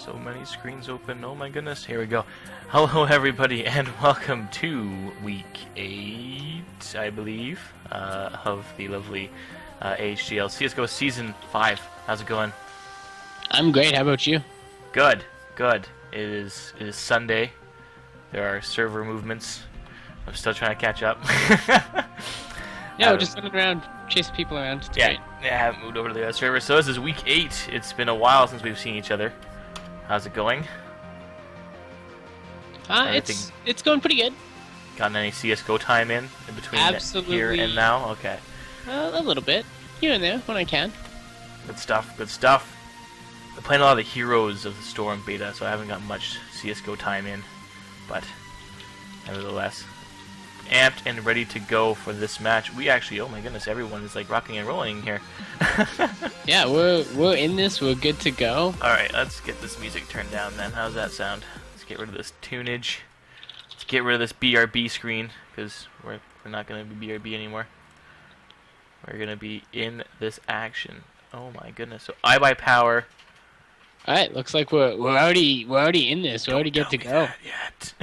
So many screens open. Oh my goodness. Here we go. Hello everybody and welcome to week 8, I believe, of the lovely AHGL CSGO Season 5. How's it going? I'm great. How about you? Good. Good. It is Sunday. There are server movements. I'm still trying to catch up. Yeah, we're just running around, chasing people around. It's great. Yeah, I haven't moved over to the other server. So this is week 8. It's been a while since we've seen each other. How's it going? It's going pretty good. Gotten any CSGO time in between here and now? Okay. A little bit. Here and there, when I can. Good stuff, good stuff. I'm playing a lot of the Heroes of the Storm beta, so I haven't got much CSGO time in. But, nevertheless, amped and ready to go for this match. We actually, oh my goodness, everyone is like rocking and rolling here. Yeah, we're in this. We're good to go. Alright, let's get this music turned down then. How's that sound? Let's get rid of this tunage. Let's get rid of this BRB screen, because we're not going to be BRB anymore. We're going to be in this action. Oh my goodness. So iBUYPOWER. Alright, looks like we're already in this. We're already good to go. Yet.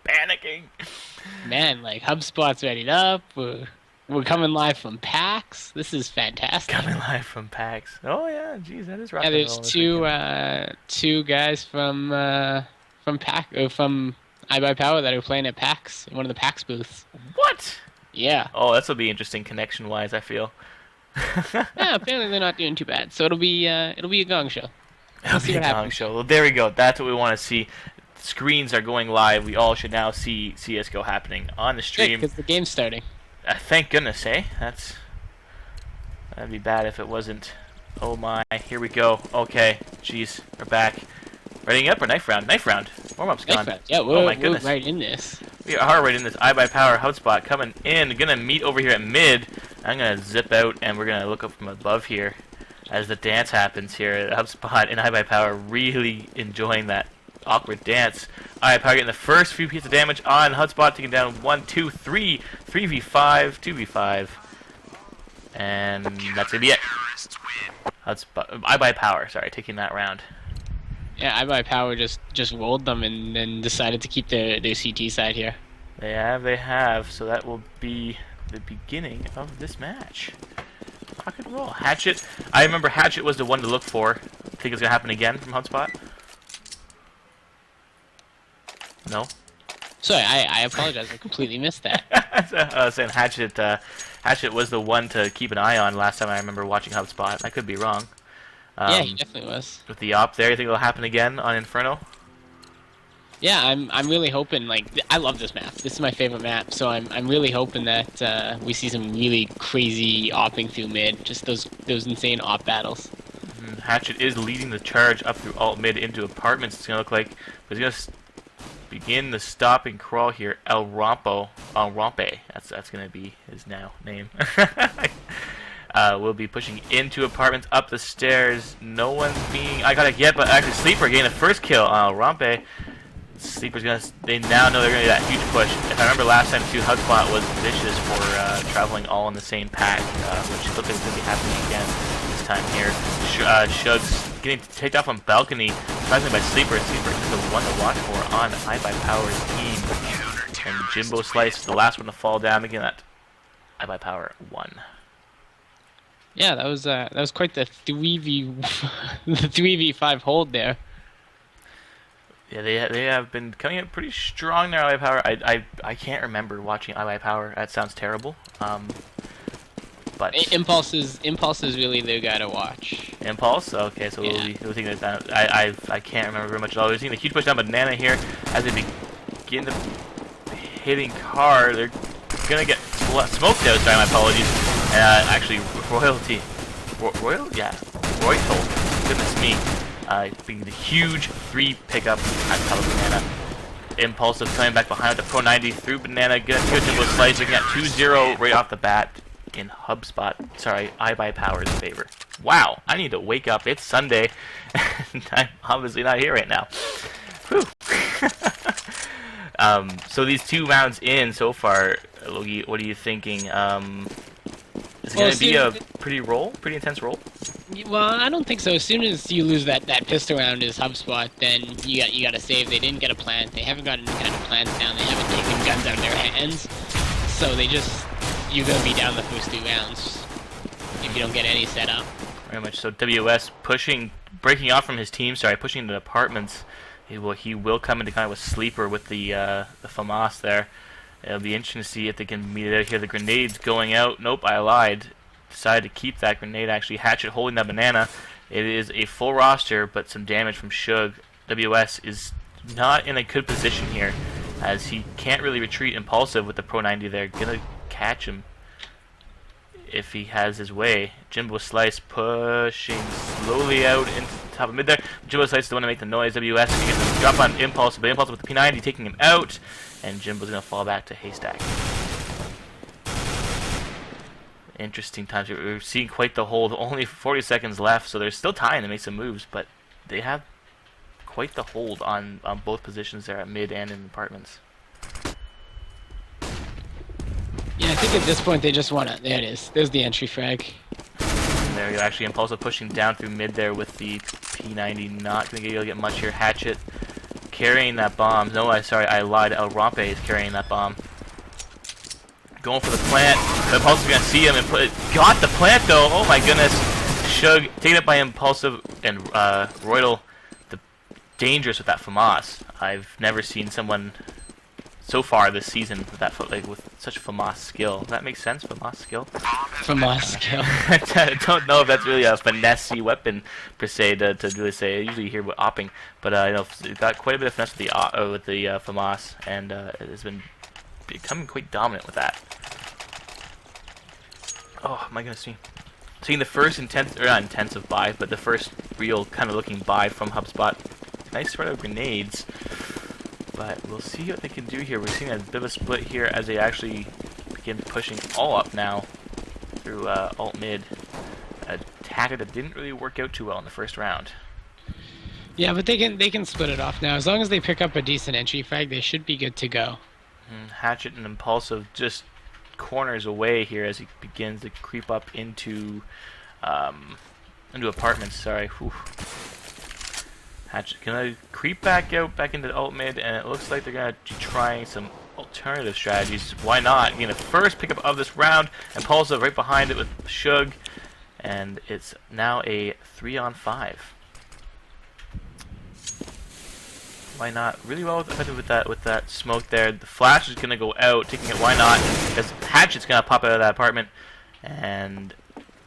Panicking. Man, like HubSpot's ready up. We're coming live from PAX. This is fantastic. Coming live from PAX. Oh yeah, geez, that is rock. Yeah, there's two guys from PAX from iBUYPOWER that are playing at PAX in one of the PAX booths. What? Yeah. Oh, this will be interesting connection-wise, I feel. Yeah, apparently they're not doing too bad. So it'll be a gong show. It'll be a gong show. Well, there we go. That's what we want to see. Screens are going live. We all should now see CSGO happening on the stream. Because the game's starting. Thank goodness, eh? That'd be bad if it wasn't. Oh my, here we go. Okay, jeez, we're back. Readying up or knife round? Knife round. Warm-up's gone. Round. Yeah, we're right in this. We are right in this. iBUYPOWER HubSpot coming in. Gonna meet over here at mid. I'm gonna zip out and we're gonna look up from above here as the dance happens here at HubSpot and iBUYPOWER really enjoying that awkward dance. iBUYPOWER getting the first few pieces of damage on HubSpot, taking down 1, 2, 3, 3v5, 2v5, and that's gonna be it. HubSpot, iBUYPOWER, sorry, taking that round. Yeah, iBUYPOWER just rolled them and then decided to keep their CT side here. They have. So that will be the beginning of this match. Rock and roll. Hatchet. I remember Hatchet was the one to look for. Think it's gonna happen again from HubSpot? No. Sorry, I apologize. I completely missed that. I was saying Hatchet was the one to keep an eye on last time I remember watching HubSpot. I could be wrong. Yeah, he definitely was. With the op there, you think it'll happen again on Inferno? Yeah, I'm really hoping. Like, I love this map. This is my favorite map. So I'm really hoping that we see some really crazy opping through mid. Just those insane op battles. Hatchet is leading the charge up through alt mid into apartments. It's gonna look like he's gonna begin the stop and crawl here. El Rompe. That's gonna be his name. We'll be pushing into apartments, up the stairs. No one's being. I gotta get, but actually Sleeper getting the first kill. Rompe. Sleeper's they now know they're gonna do that huge push. If I remember last time too, HubSpot was vicious for traveling all in the same pack, which looks like it's gonna be happening again this time here. Shugs getting taken off on balcony, surprisingly by Sleeper. Sleeper is the one to watch for on iBUYPOWER's team. And Jimbo Slice, the last one to fall down. Again, that iBUYPOWER won. Yeah, that was quite the 3v5 hold there. Yeah, they have been coming up pretty strong there, iBUYPOWER. I can't remember watching iBUYPOWER. That sounds terrible. But Impulse is really the guy to watch. Impulse? Okay, so we'll think that I can't remember very much at all. We've seen a huge push down Banana here as they begin to hitting car. They're gonna get smoked out. Sorry, my apologies. Actually, Royalty. Yeah, Royal. Goodness me. Being the huge 3 pickup at top of Banana. Impulsive coming back behind with the Pro 90 through Banana. Good Jimbo Slice, looking at 2-0 right off the bat in HubSpot. Sorry, iBUYPOWER's favor. Wow, I need to wake up. It's Sunday, and I'm obviously not here right now. Whew. So these 2 rounds in so far, Logie, what are you thinking? Is it going to be a pretty intense roll? Well, I don't think so. As soon as you lose that pistol round is HubSpot, then you got to save. They didn't get a plant. They haven't got any kind of plants down. They haven't taken guns out of their hands. So you're gonna be down the first 2 rounds if you don't get any setup. Very much so. WS breaking off from his team. Sorry, pushing into apartments. He will come into kind of a sleeper with the FAMAS there. It'll be interesting to see if they can meet it out here. The grenades going out. Nope, I lied. Decided to keep that grenade. Actually, Hatchet holding that banana. It is a full roster, but some damage from Shug. WS is not in a good position here, as he can't really retreat impulsive with the Pro 90 there. Gonna catch him if he has his way. Jimbo Slice pushing slowly out into the top of mid there. Jimbo Slice is the one to make the noise. WS is going to drop on Impulsive, but Impulsive with the P90 taking him out, and Jimbo's going to fall back to Haystack. Interesting times. We're seeing quite the hold. Only 40 seconds left, so there's still time to make some moves, but they have quite the hold on both positions there at mid and in apartments. Yeah, I think at this point they just want to... There it is. There's the entry frag. And there you go. Actually, Impulsive pushing down through mid there with the P90. Not going to be able to get much here. Hatchet carrying that bomb. No, I lied. El Rompe is carrying that bomb. Going for the plant. But Impulsive's going to see him and got the plant though. Oh my goodness. Shug taken it by Impulsive and Roydal. Dangerous with that FAMAS. I've never seen someone so far this season with that with such FAMAS skill. Does that make sense? FAMAS skill? FAMAS skill. I don't know if that's really a finesse weapon per se to really say. I usually hear about opping, but I know it's got quite a bit of finesse with the FAMAS, and has been becoming quite dominant with that. Oh my goodness me! Seeing the first not intensive buy, but the first real kind of looking buy from HubSpot. Nice spread of grenades. But we'll see what they can do here. We're seeing a bit of a split here as they actually begin pushing all up now through alt mid. A tactic that didn't really work out too well in the first round. Yeah, but they can split it off now. As long as they pick up a decent entry frag, they should be good to go. Hatchet and Impulsive just corners away here as he begins to creep up into apartments. Sorry. Whew. Hatchet gonna creep back into alt mid, and it looks like they're gonna be trying some alternative strategies. Why not? Getting the first pickup of this round. Impulsive right behind it with Shug, and it's now a 3-on-5. Why not? Really well effective with that smoke there. The flash is gonna go out, taking it. Why not? Because Hatchet's gonna pop out of that apartment, and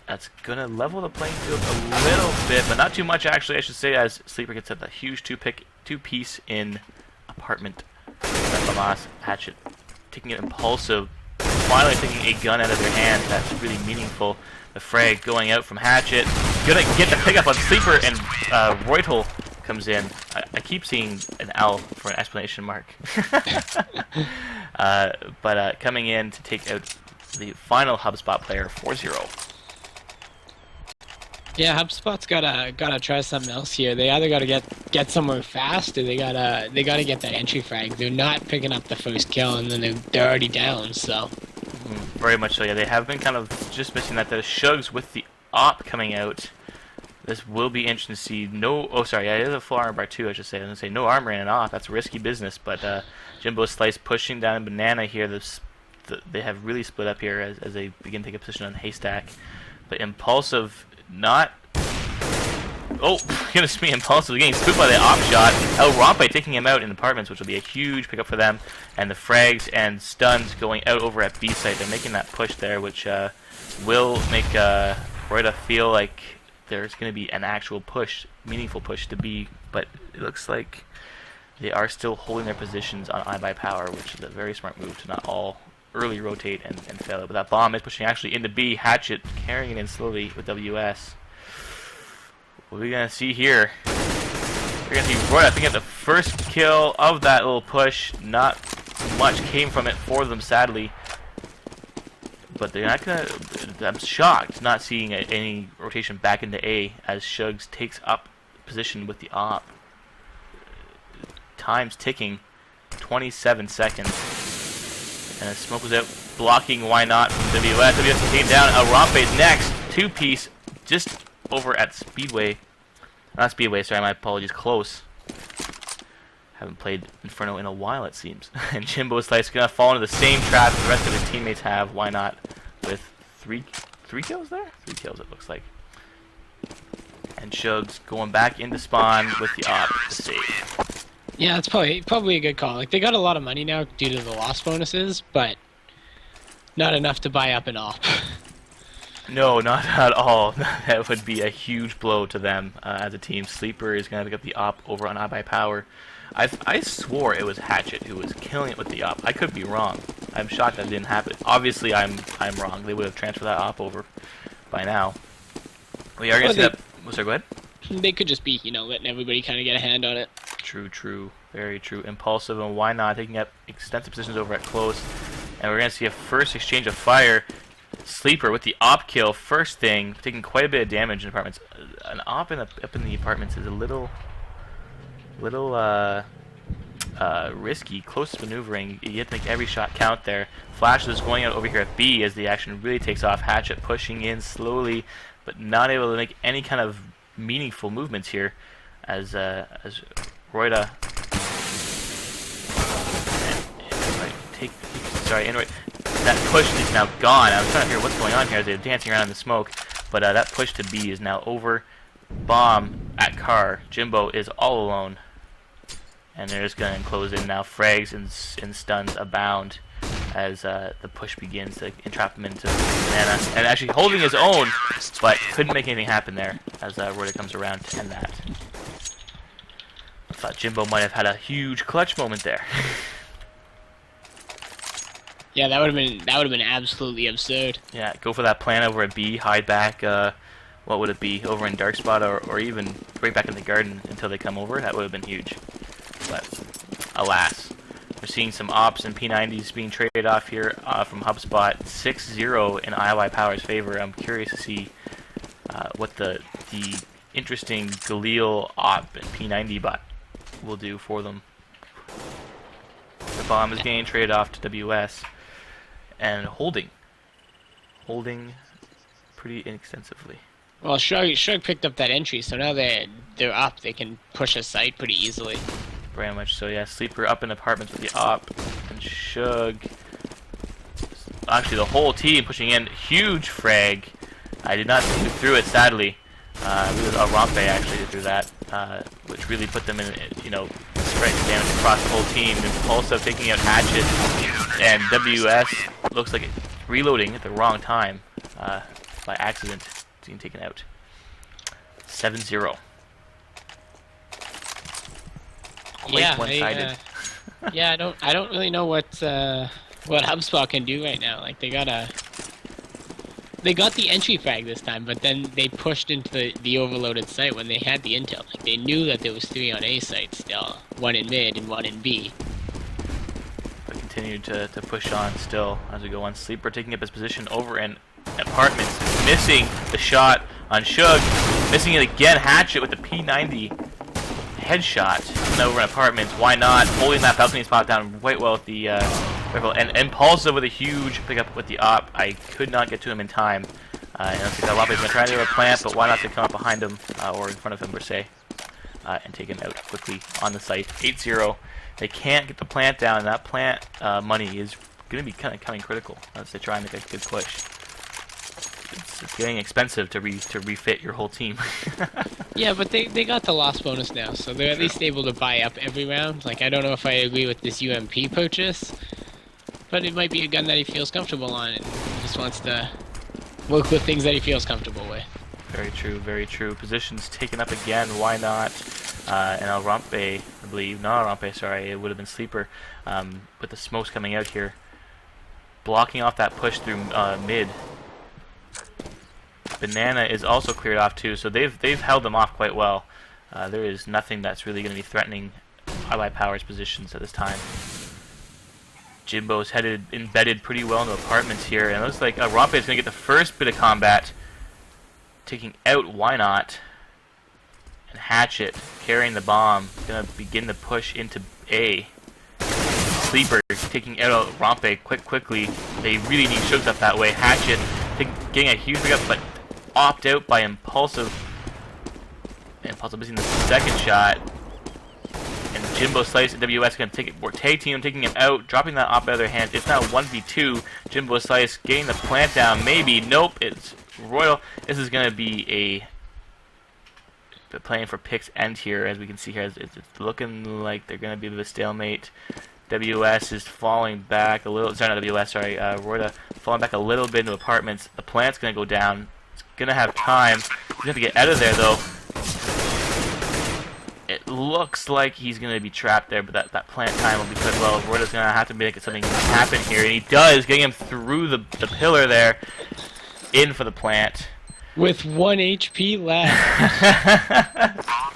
that's gonna level the playing field a little bit, but not too much actually, I should say, as Sleeper gets a huge two-piece in apartment. FAMAS, Hatchet taking it Impulsive, finally taking a gun out of their hands. That's really meaningful. The frag going out from Hatchet, gonna get the pickup on Sleeper, and Roytal comes in. I keep seeing an L for an exclamation mark. But coming in to take out the final HubSpot player, 4-0. Yeah, HubSpot's gotta try something else here. They either gotta get somewhere fast, or they gotta get that entry frag. They're not picking up the first kill, and then they're already down. So very much so. Yeah, they have been kind of just missing that. The Shugs with the op coming out. This will be interesting to see. It is a full armor bar too. I should say. I was gonna say no armor in an op. That's risky business. But Jimbo Slice pushing down Banana here. They have really split up here as they begin to take a position on Haystack. But Impulsive. Not. Oh, goodness me, Impulsive getting spooked by the op shot. El Rompe taking him out in apartments, which will be a huge pickup for them. And the frags and stuns going out over at B site. They're making that push there, which will make Royda feel like there's going to be an actual push, meaningful push to B. But it looks like they are still holding their positions on iBUYPOWER, which is a very smart move to not all early rotate and fail it. But that bomb is pushing actually into B. Hatchet carrying it in slowly with WS. What are we going to see here? We're going to see Roy, I think, at the first kill of that little push. Not much came from it for them, sadly. But they're not going to... I'm shocked not seeing any rotation back into A as Shugs takes up position with the op. Time's ticking. 27 seconds. And the smoke was out, blocking Why Not from WS. WS came down. El Rompe's next. Two-piece. Just over at Speedway. Not Speedway, sorry, my apologies. Close. Haven't played Inferno in a while, it seems. And Jimbo Slice gonna fall into the same trap the rest of his teammates have. Why not? With three kills there? 3 kills, it looks like. And Shug's going back into spawn with the op to save. Yeah, it's probably a good call. Like, they got a lot of money now due to the loss bonuses, but not enough to buy up an op. No, not at all. That would be a huge blow to them as a team. Sleeper is going to pick up the op over on iBUYPOWER. I swore it was Hatchet who was killing it with the op. I could be wrong. I'm shocked that didn't happen. Obviously, I'm wrong. They would have transferred that op over by now. We are going to see that. Oh, sorry, go ahead. They could just be, letting everybody kind of get a hand on it. True. Very true. Impulsive, and why not? Taking up extensive positions over at close. And we're going to see a first exchange of fire. Sleeper with the op kill. First thing, taking quite a bit of damage in apartments. An op up in the apartments is a little risky. Close maneuvering. You have to make every shot count there. Flash is going out over here at B as the action really takes off. Hatchet pushing in slowly, but not able to make any kind of meaningful movements here. As Roida that push is now gone. I was trying to hear what's going on here as they're dancing around in the smoke, but that push to B is now over. Bomb at car. Jimbo is all alone, and they're just going to close in now. Frags and stuns abound as the push begins to entrap him into Banana, and actually holding his own, but couldn't make anything happen there as Roida comes around to end that. I thought Jimbo might have had a huge clutch moment there. Yeah, that would have been absolutely absurd. Yeah, go for that plan over at B, hide back. What would it be, over in dark spot, or even right back in the garden until they come over? That would have been huge. But alas, we're seeing some ops and P90s being traded off here from HubSpot. 6-0 in iBUYPOWER's favor. I'm curious to see what the interesting Galil op and P90 bot will do for them. The bomb is getting traded off to WS. And holding pretty inextensively. Well, Shug picked up that entry, so now they're up. They can push a site pretty easily. Very much so, yeah. Sleeper up in apartments with the op, and Shug. Actually, the whole team pushing in. Huge frag. I did not see who threw it, sadly. It was Rampe actually who threw that, which really put them in, spreading damage across the whole team. Impulsive taking out Hatchet, and WS looks like it's reloading at the wrong time by accident, being taken out. 7-0. Quite one-sided. Yeah, I don't really know what HubSpot can do right now. Like they got the entry frag this time, but then they pushed into the overloaded site when they had the intel. Like they knew that there was 3 on A site still, 1 in mid and 1 in B. But continued to push on still as we go on. Sleeper taking up his position over in apartments, missing the shot on Shug, missing it again. Hatchet with the P90 headshot over in apartments. Why not? Holding that balcony spot down quite well with the rifle, and Impulsive with a huge pickup with the op. I could not get to him in time. And looks like Rampe's going to try to do a plant, but why not to come up behind him or in front of him per se, and take him out quickly on the site. 8-0. They can't get the plant down, and that plant money is going to be kind of coming critical as they try and make a good push. It's getting expensive to refit your whole team. Yeah, but they got the loss bonus now, so they're at least able to buy up every round. Like, I don't know if I agree with this UMP purchase, but it might be a gun that he feels comfortable on, and he just wants to work with things that he feels comfortable with. Very true, very true. Positions taken up again, why not? And Rampe, I believe, not Rampe, sorry, it would have been Sleeper, with the smokes coming out here, blocking off that push through mid. Banana is also cleared off too, so they've held them off quite well. There is nothing that's really going to be threatening iBUYPOWER's positions at this time. Jimbo's embedded pretty well in the apartments here, and it looks like Rampe is going to get the first bit of combat, taking out Why Not, and Hatchet carrying the bomb, going to begin the push into A. Sleeper taking out Rampe quickly. They really need Shugs up that way. Hatchet getting a huge pickup, but opt out by Impulsive. Impulsive missing the second shot. And Jimbo Slice and WS going to take it. We're tag team taking him out, dropping that op out of their hands. It's now 1v2. Jimbo Slice getting the plant down. Maybe. Nope. It's Royal. This is going to be the playing for picks end here, as we can see here. It's looking like they're going to be a bit of a stalemate. WS is falling back a little. Sorry, not WS. Sorry, Royal falling back a little bit into apartments. The plant's going to go down. It's going to have time. He's going to have to get out of there, though. It looks like he's going to be trapped there, but that plant time will be quick. Well, Royal's going to have to make something happen here, and he does, getting him through the pillar there, in for the plant. With 1 HP left.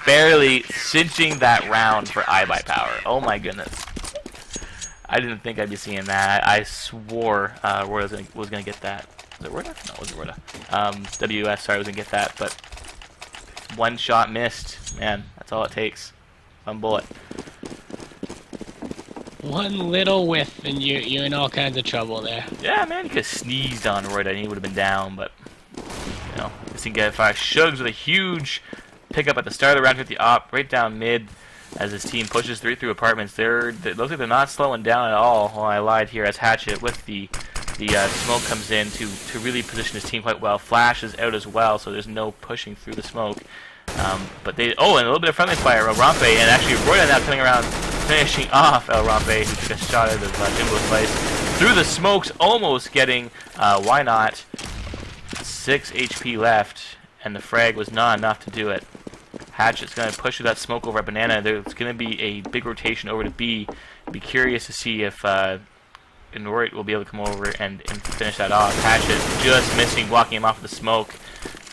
Barely cinching that round for iBUYPOWER. Oh my goodness. I didn't think I'd be seeing that. I swore Royal was going to get that. Was it Royal? No, it wasn't Royal. WS, sorry, was going to get that, but one shot missed. Man, that's all it takes. One bullet. One little whiff, and you're in all kinds of trouble there. Yeah, man, you could have sneezed on Royal and he would have been down, but you know, this can get five. Shugs with a huge pickup at the start of the round with the op right down mid as his team pushes through apartments. It looks like they're not slowing down at all. Well, I lied here as Hatchet with the smoke comes in to really position his team quite well. Flash is out as well, so there's no pushing through the smoke. But and a little bit of friendly fire. El Rampe, and actually Royal now coming around, finishing off El Rampe, who took a shot out of Jimbo Slice through the smokes, almost getting, why not, 6 HP left, and the frag was not enough to do it. Hatchet's going to push through that smoke over at Banana. There's going to be a big rotation over to B. Be curious to see if Noroid will be able to come over and finish that off. Hatchet just missing, blocking him off with the smoke.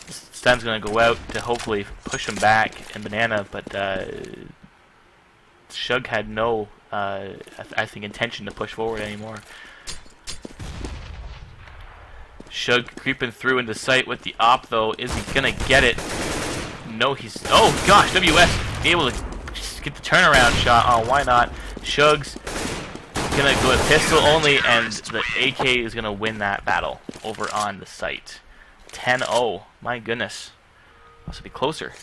Stem's going to go out to hopefully push him back, and Banana, but Shug had no, I think, intention to push forward anymore. Shug creeping through into sight with the op, though. Is he going to get it? No, he's... Oh, gosh, WS able to get the turnaround shot. Oh, why not? Shug's going to go with pistol only, and the AK is going to win that battle over on the site. 10-0. My goodness. Must be closer.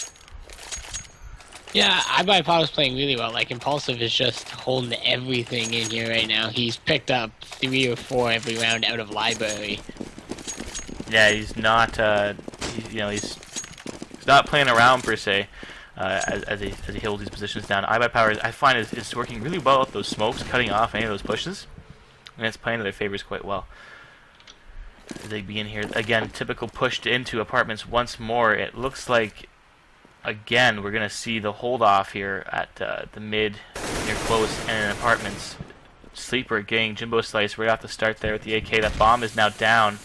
Yeah, iBUYPOWER's playing really well. Like, Impulsive is just holding everything in here right now. He's picked up 3 or 4 every round out of library. Yeah, he's not, he's not playing around per se, as he holds these positions down. iBUYPOWER, I find, is working really well with those smokes, cutting off any of those pushes, and it's playing to their favors quite well. As they begin here, again, typical pushed into apartments once more. It looks like, again, we're going to see the hold off here at the mid, near close, and in apartments. Sleeper getting Jimbo Slice right off the start there with the AK. That bomb is now down.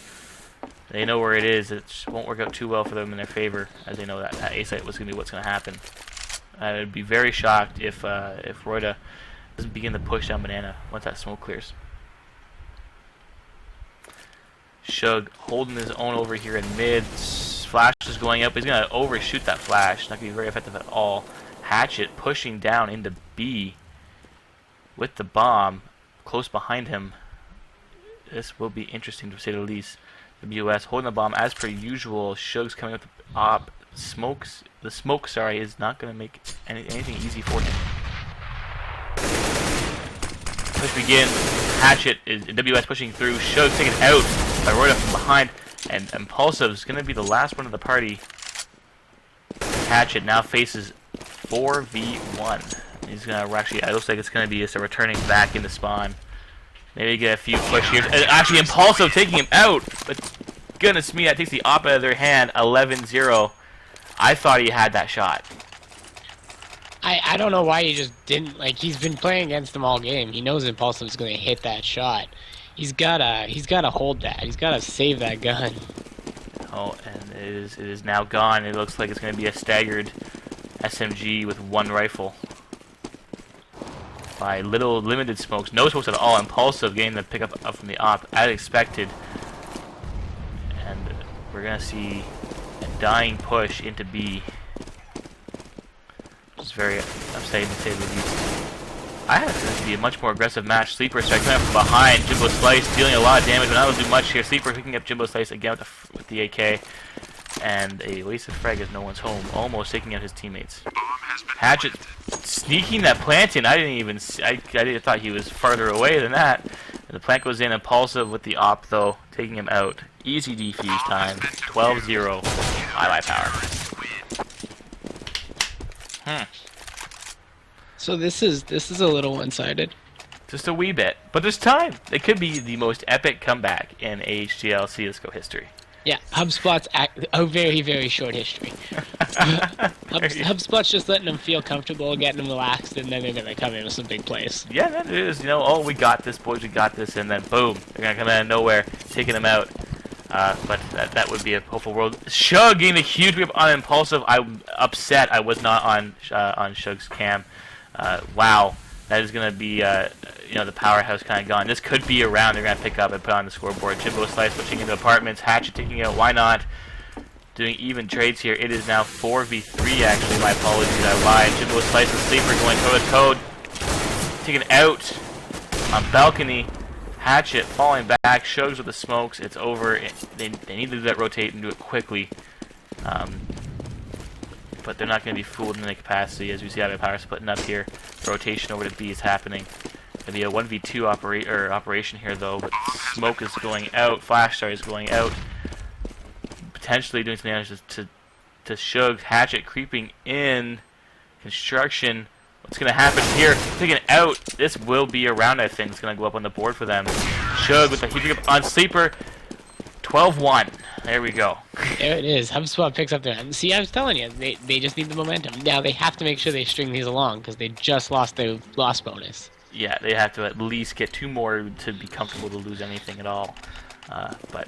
They know where it is. It won't work out too well for them in their favor, as they know that A site was going to be what's going to happen. I would be very shocked if Royda doesn't begin to push down Banana once that smoke clears. Shug holding his own over here in mid. Flash is going up. He's going to overshoot that flash. Not going to be very effective at all. Hatchet pushing down into B with the bomb close behind him. This will be interesting to say the least. WS holding the bomb as per usual. Shug's coming up the op. The smoke, sorry, is not going to make anything easy for him. Push begins. Hatchet is WS pushing through. Shug taken out by Royda from behind, and Impulsive is going to be the last one of the party. Hatchet now faces 4v1. He's going to actually, it looks like it's going to be just a returning back into spawn. Maybe get a few push here. Actually, Impulsive taking him out, but goodness me, that takes the op out of their hand. 11-0. I thought he had that shot. I don't know why he just didn't. Like, he's been playing against him all game. He knows Impulsive's going to hit that shot. He's gotta hold that. He's gotta save that gun. Oh, and it is now gone. It looks like it's going to be a staggered SMG with one rifle. By little limited smokes, no smokes at all. Impulsive getting the pickup up from the op as expected, and we're gonna see a dying push into B. It's very upsetting to say the least. I had this to be a much more aggressive match. Sleeper strike coming up from behind. Jimbo Slice dealing a lot of damage, but not able to do much here. Sleeper picking up Jimbo Slice again with the AK. and a wasted frag as no one's home, almost taking out his teammates. Hatchet sneaking that plant in. I didn't even see, I thought he was farther away than that. And the plant goes in. Impulsive with the op though, taking him out. Easy defuse time. 12-0. iBUYPOWER. So this is a little one-sided. Just a wee bit, but there's time. It could be the most epic comeback in AHGL CS:GO history. Yeah, HubSpot's a very, very short history. HubSpot's just letting them feel comfortable, getting them relaxed, and then they're going to come in with some big plays. Yeah, that is. You know, oh, we got this, boys, we got this, and then boom, they're going to come out of nowhere, taking them out. But that would be a hopeful world. Shug getting a huge grip on Impulsive. I'm upset I was not on Shug's cam. Wow, that is going to be, you know, the powerhouse kind of gone. This could be a round they're going to pick up and put on the scoreboard. Jimbo Slice switching into apartments. Hatchet taking out. Why not? Doing even trades here. It is now 4v3, actually. My apologies, I lied. Jimbo Slice and Sleeper going toe-to-toe. Taken out on balcony. Hatchet falling back. Shugs with the smokes. It's over. They need to do that rotate and do it quickly. But they're not going to be fooled in any capacity, as we see iBUYPOWER splitting up here. The rotation over to B is happening. Going to be a 1v2 operation here, though. But smoke is going out. Flash Star is going out. Potentially doing some damage to Shug. Hatchet creeping in. Construction. What's going to happen here? Taking it out. This will be a round, I think. It's going to go up on the board for them. Shug with the heat up on Sleeper. 12-1. There we go. There it is. HubSpot picks up their... See, I was telling you, they just need the momentum. Now they have to make sure they string these along because they just lost their loss bonus. Yeah, they have to at least get 2 more to be comfortable to lose anything at all. But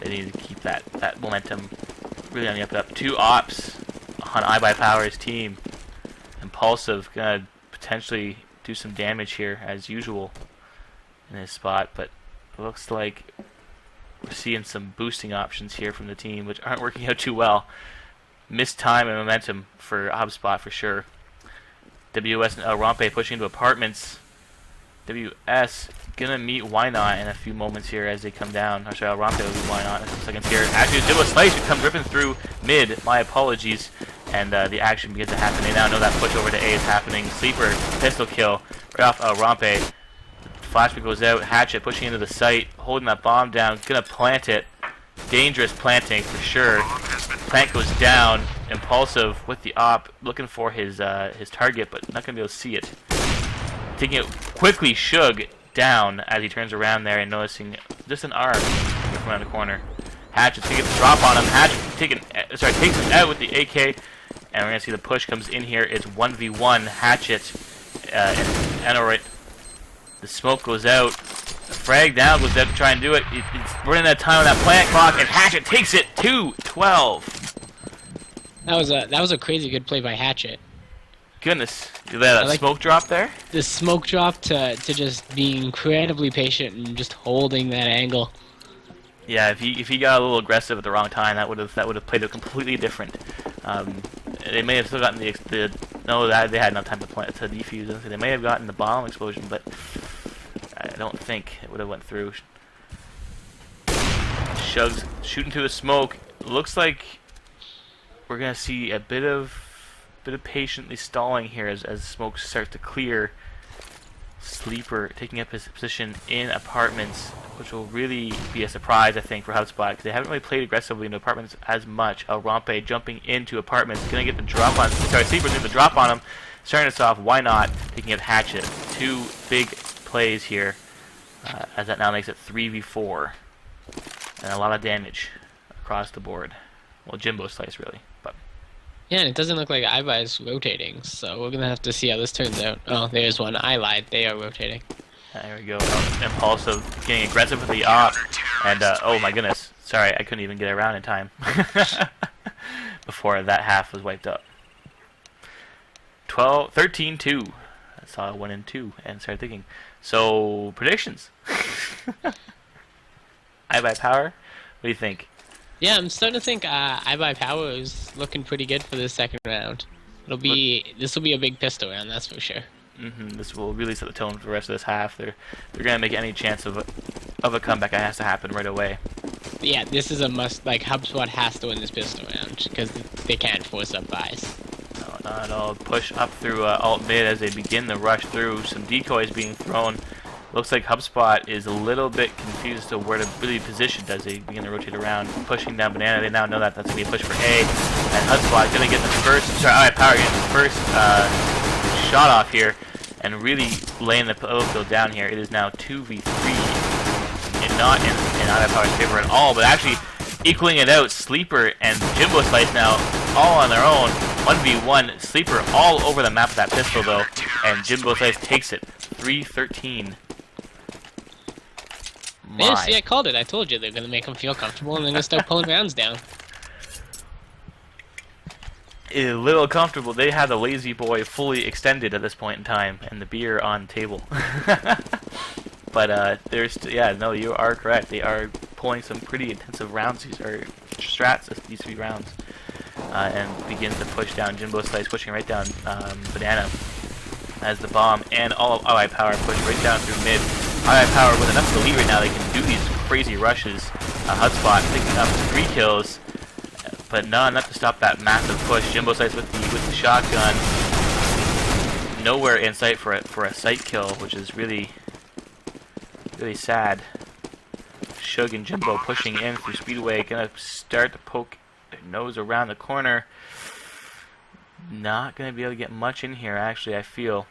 they need to keep that momentum really on the up. 2 ops on iBUYPOWER's team. Impulsive gonna potentially do some damage here as usual in his spot, but it looks like we're seeing some boosting options here from the team, which aren't working out too well. Missed time and momentum for HubSpot for sure. WS and Rampe pushing into apartments. WS gonna meet Why Not in a few moments here as they come down. Or sorry, Rampe will meet Why Not in a seconds here. Actually, Jibbo Slice who comes ripping through mid. My apologies. And the action begins to happen. They now know that push over to A is happening. Sleeper, pistol kill, right off Rampe. Flashback goes out. Hatchet pushing into the site, holding that bomb down. Gonna plant it. Dangerous planting for sure. Plant goes down. Impulsive with the op, looking for his target, but not gonna be able to see it. Taking it quickly, Shug down as he turns around there and noticing just an arm from around the corner. Hatchet taking the drop on him. Hatchet takes him out with the AK, and we're gonna see the push comes in here. It's 1v1. Hatchet and alright. The smoke goes out. The frag down goes out to try and do it. It's running out of time on that plant clock, and Hatchet takes it 2-12. That was a crazy good play by Hatchet. Goodness, that like smoke drop there. The smoke drop to just being incredibly patient and just holding that angle. Yeah, if he got a little aggressive at the wrong time, that would have played it completely different. They may have still gotten they had enough time to defuse. They may have gotten the bomb explosion, but I don't think it would have went through. Shug's shooting through the smoke. Looks like we're gonna see a bit of patiently stalling here as smoke starts to clear. Sleeper taking up his position in apartments, which will really be a surprise, I think, for HubSpot, because they haven't really played aggressively in apartments as much. Rampe jumping into apartments, gonna get the drop on. Sorry, Sleeper's getting the drop on him. Starting us off. Why Not taking up Hatchet? 2 big plays here, as that now makes it 3v4, and a lot of damage across the board. Well, Jimbo Slice really, but. Yeah, and it doesn't look like iBUY is rotating, so we're gonna have to see how this turns out. Oh, there's one. I lied. They are rotating. There we go. Impulsive getting aggressive with the op, and oh my goodness, sorry, I couldn't even get around in time before that half was wiped up. 13-2. I saw 1 and 2 and started thinking. So predictions. iBUYPOWER. What do you think? Yeah, I'm starting to think iBUYPOWER is looking pretty good for this second round. This will be a big pistol round, that's for sure. This will really set the tone for the rest of this half. They're gonna make any chance of a comeback that has to happen right away. Yeah, this is a must. Like HubSpot has to win this pistol round because they can't force up buys. No, not at all. Push up through alt mid as they begin the rush through. Some decoys being thrown. Looks like HubSpot is a little bit confused as to where to really position as they begin to rotate around. Pushing down Banana. They now know that that's going to be a push for A. And HubSpot going to get the first, sorry, iBUYPOWER getting the first shot off here. And really laying the field down here. It is now 2v3. And not in iBUYPOWER's favor at all, but actually equaling it out. Sleeper and Jimbo Slice now all on their own. 1v1. Sleeper all over the map with that pistol though. And Jimbo Slice takes it. 3-13. Yeah, see, I called it. I told you they're going to make them feel comfortable and they're going to start pulling rounds down. A little comfortable. They have the lazy boy fully extended at this point in time, and the beer on the table. But there's, yeah, no, you are correct. They are pulling some pretty intensive rounds. These are strats, these 3 rounds, and begins to push down. Jimbo Slice pushing right down Banana as the bomb, and all of iBUYPOWER push right down through mid. iBUYPOWER with enough to lead right now, they can do these crazy rushes. HubSpot picking up 3 kills, but not to stop that massive push. Jimbo Slice with the shotgun, nowhere in sight for a sight kill, which is really sad. Shug and Jimbo pushing in through Speedway, gonna start to poke their nose around the corner. Not gonna be able to get much in here, actually. I feel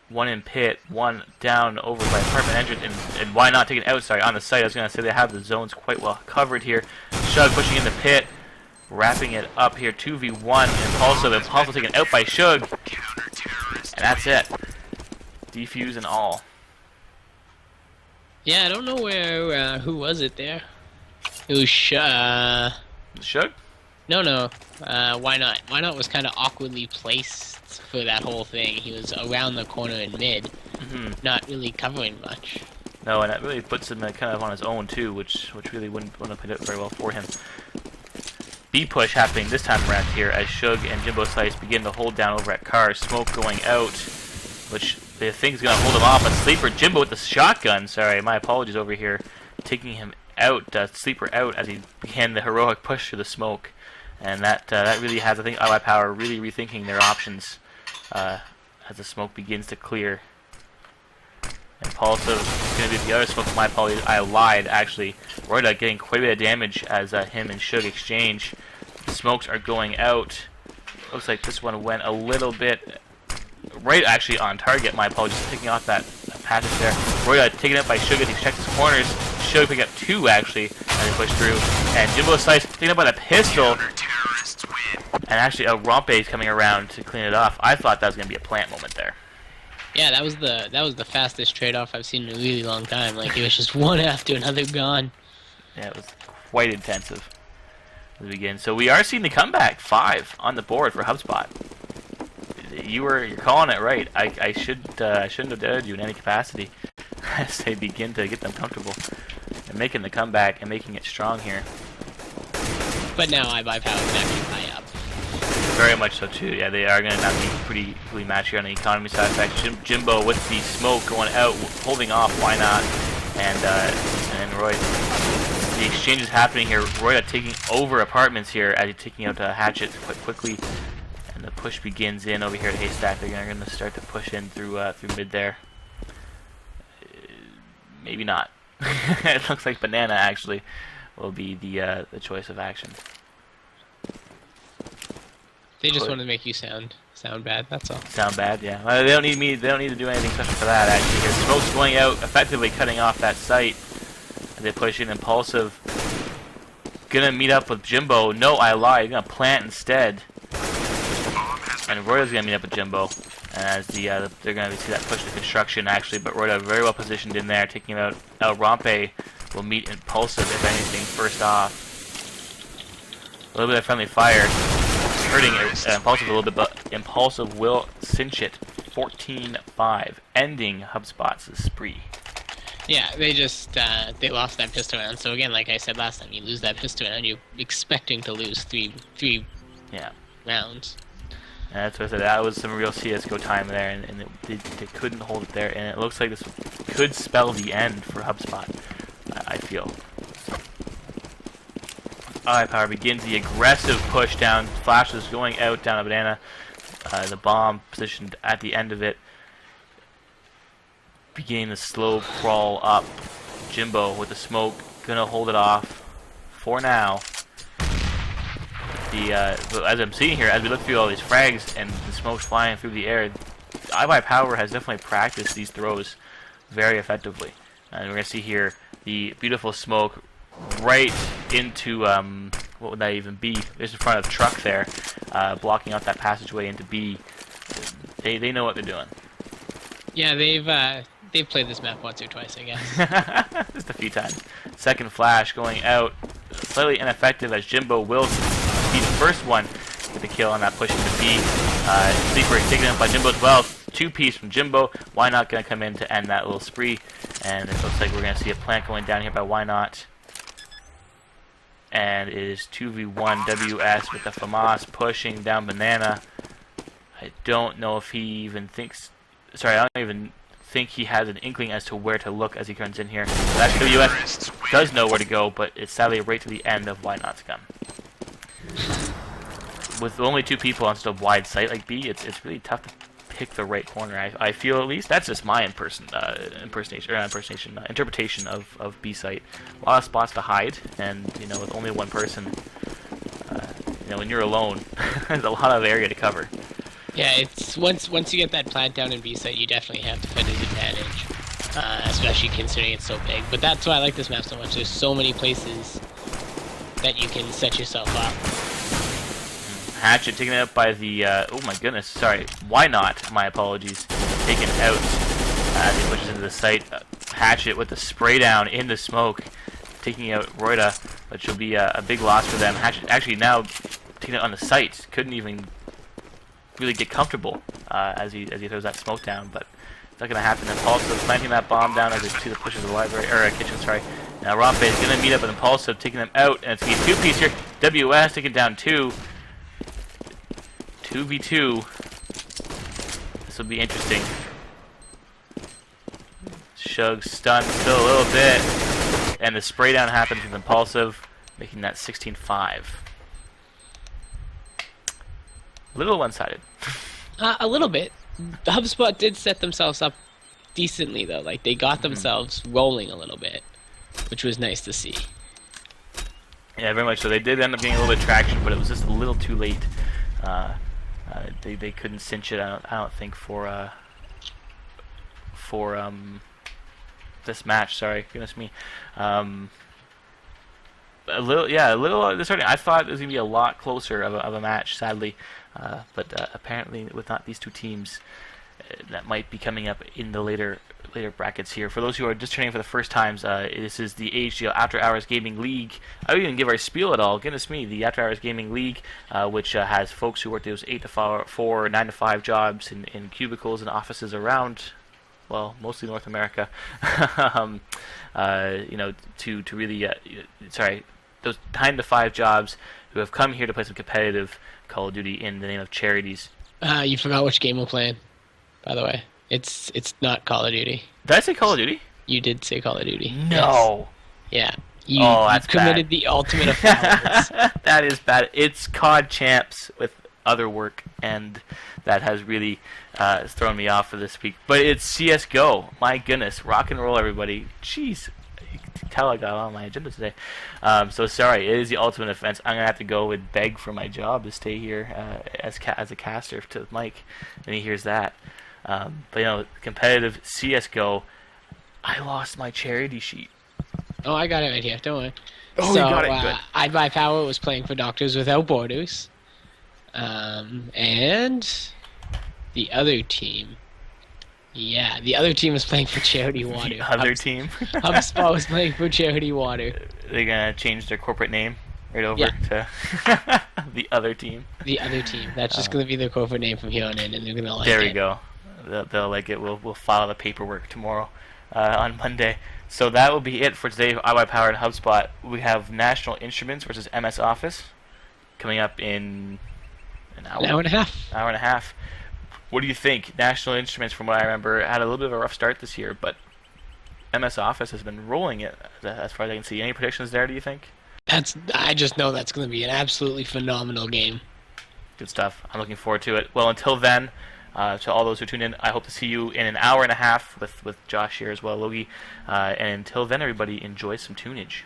one in pit, one down over by apartment entrance, and why not take it out? Sorry, on the site. I was gonna say they have the zones quite well covered here. Shug pushing in the pit, wrapping it up here. 2v1. Impulsive taken out by Shug, and that's it. Defuse and all. Yeah, I don't know where, who was it there? It was Shug? No. Why not? Why not was kind of awkwardly placed for that whole thing. He was around the corner in mid, not really covering much. No, and that really puts him kind of on his own too, which really wouldn't have played out very well for him. B push happening this time around here as Shug and Jimbo Slice begin to hold down over at Car. Smoke going out, which they think is going to hold him off. But Sleeper, Jimbo with the shotgun, sorry, my apologies over here, taking him out, Sleeper out as he began the heroic push through the smoke. And that really has, I think, iBUYPOWER really rethinking their options as the smoke begins to clear. Impulsive is going to be the other smoke. My apologies, I lied, actually. Roida getting quite a bit of damage as him and Shug exchange. The smokes are going out. Looks like this one went a little bit right, actually, on target. My apologies, picking off that passage there. Roida taken out by Shug as he checks his corners. Shug picking up 2, actually, as he pushed through. And Jimbo Slice taken up by the pistol. And actually, Rompe is coming around to clean it off. I thought that was going to be a plant moment there. Yeah, that was the fastest trade-off I've seen in a really long time. Like, it was just one after another gone. Yeah, it was quite intensive at the beginning. So we are seeing the comeback. 5 on the board for HubSpot. You're calling it right. I shouldn't have doubted you in any capacity as they begin to get them comfortable and making the comeback and making it strong here. But now iBUYPOWER is actually high up. Very much so too. Yeah, they are going to not be pretty equally matched here on the economy side. In fact, Jimbo with the smoke going out, holding off. Why not? And Roy. The exchange is happening here. Roy taking over apartments here as he's taking out Hatchet quite quickly. And the push begins in over here at Haystack. They're going to start to push in through mid there. Maybe not. It looks like Banana actually will be the choice of action. They just want to make you sound bad. That's all. Sound bad, yeah. Well, they don't need me. They don't need to do anything special for that. Actually, here, Smoke's going out, effectively cutting off that site. As they push in. Impulsive, gonna meet up with Jimbo. No, I lied. He's gonna plant instead. And Royda's gonna meet up with Jimbo. As they're gonna see that push to construction actually, but Royda very well positioned in there, taking out El Rompe. Will meet Impulsive if anything first off. A little bit of friendly fire. Hurting Impulsive a little bit, but Impulsive will cinch it 14-5, ending HubSpot's spree. Yeah, they just they lost that pistol round. So again, like I said last time, you lose that pistol round, you're expecting to lose three rounds. And that's what I said. That was some real CS:GO time there, and they couldn't hold it there. And it looks like this could spell the end for HubSpot. I feel. iBUYPOWER begins the aggressive push down. Flashes going out down a banana. The bomb positioned at the end of it. Beginning the slow crawl up. Jimbo with the smoke. Gonna hold it off for now. As I'm seeing here, as we look through all these frags and the smoke's flying through the air, iBUYPOWER has definitely practiced these throws very effectively. And we're going to see here the beautiful smoke right into, what would that even be? There's in front of truck there, blocking out that passageway into B. They know what they're doing. Yeah, they've played this map once or twice, I guess. Just a few times. Second flash going out, slightly ineffective as Jimbo will be the first one to get the kill on that push into B. Sleeper is taken out by Jimbo as well. 2-piece from Jimbo. Why Not going to come in to end that little spree? And it looks like we're going to see a plant going down here by Why Not. And it is 2v1 WS with the FAMAS pushing down banana. I don't know if he even thinks... Sorry, I don't even think he has an inkling as to where to look as he comes in here. But actually, WS does know where to go, but it's sadly right to the end of Why Not's gun. With only 2 people on such a wide site like B, it's really tough to pick the right corner. I feel, at least. That's just my interpretation of B site. A lot of spots to hide, and with only one person, when you're alone, there's a lot of area to cover. Yeah, it's once you get that plant down in B site, you definitely have defender's advantage, especially considering it's so big. But that's why I like this map so much. There's so many places that you can set yourself up. Hatchet taken out by the, oh my goodness, sorry, Why Not, my apologies, taken out as he pushes into the site. Hatchet with the spray down in the smoke, taking out Roida, which will be a big loss for them. Hatchet actually now taking it on the site, couldn't even really get comfortable as he throws that smoke down, but it's not going to happen. Impulsive planting that bomb down as we see the push of the library, or kitchen, sorry. Now Rompe is going to meet up with Impulsive, taking them out, and it's going to be 2-piece here. WS taking down 2. 2v2. This will be interesting. Shug stunned still a little bit. And the spray down happens with Impulsive, making that 16-5. A little one-sided. A little bit. HubSpot did set themselves up decently, though. Like, they got themselves rolling a little bit, which was nice to see. Yeah, very much so. They did end up getting a little bit of traction, but it was just a little too late. They couldn't cinch it. I don't think for this match. Sorry, goodness me. A little disheartening. I thought it was gonna be a lot closer of a match, sadly, but apparently with not these two teams, that might be coming up in the later brackets here. For those who are just turning for the first times, this is the AHGL After Hours Gaming League. I don't even give our spiel at all. Goodness me, the After Hours Gaming League, which has folks who work those 8 to 4, 9 to 5 jobs in cubicles and offices around, well, mostly North America. To really, those 9 to 5 jobs who have come here to play some competitive Call of Duty in the name of charities. You forgot which game we're playing, by the way. It's not Call of Duty. Did I say Call of Duty? You did say Call of Duty. No. Yes. Yeah. That's you committed bad. The ultimate of violence. That is bad. It's COD Champs with other work, and that has really thrown me off for this week. But it's CSGO. My goodness. Rock and roll, everybody. Jeez. You can tell I got on my agenda today. So sorry, it is the ultimate offense. I'm gonna have to go and beg for my job to stay here as a caster to Mike, and he hears that. But competitive CSGO, I lost my charity sheet. Oh, I got it right here. Don't worry. Oh, you got it. Good. iBUYPOWER was playing for Doctors Without Borders, and the other team. Yeah, the other team was playing for Charity Water. The other team? HubSpot was playing for Charity Water. They're going to change their corporate name right over to the other team. The other team. That's just going to be their corporate name from here on in, and they're going to like it. There we go. They'll like it. We'll file the paperwork tomorrow on Monday. So that will be it for today. iBUYPOWER and HubSpot. We have National Instruments versus MS Office coming up in an hour. An hour and a half. Hour and a half. What do you think? National Instruments, from what I remember, had a little bit of a rough start this year, but MS Office has been rolling it as far as I can see. Any predictions there, do you think? I just know that's going to be an absolutely phenomenal game. Good stuff. I'm looking forward to it. Well, until then, to all those who tune in, I hope to see you in an hour and a half with Josh here as well, Logie. And until then, everybody, enjoy some tunage.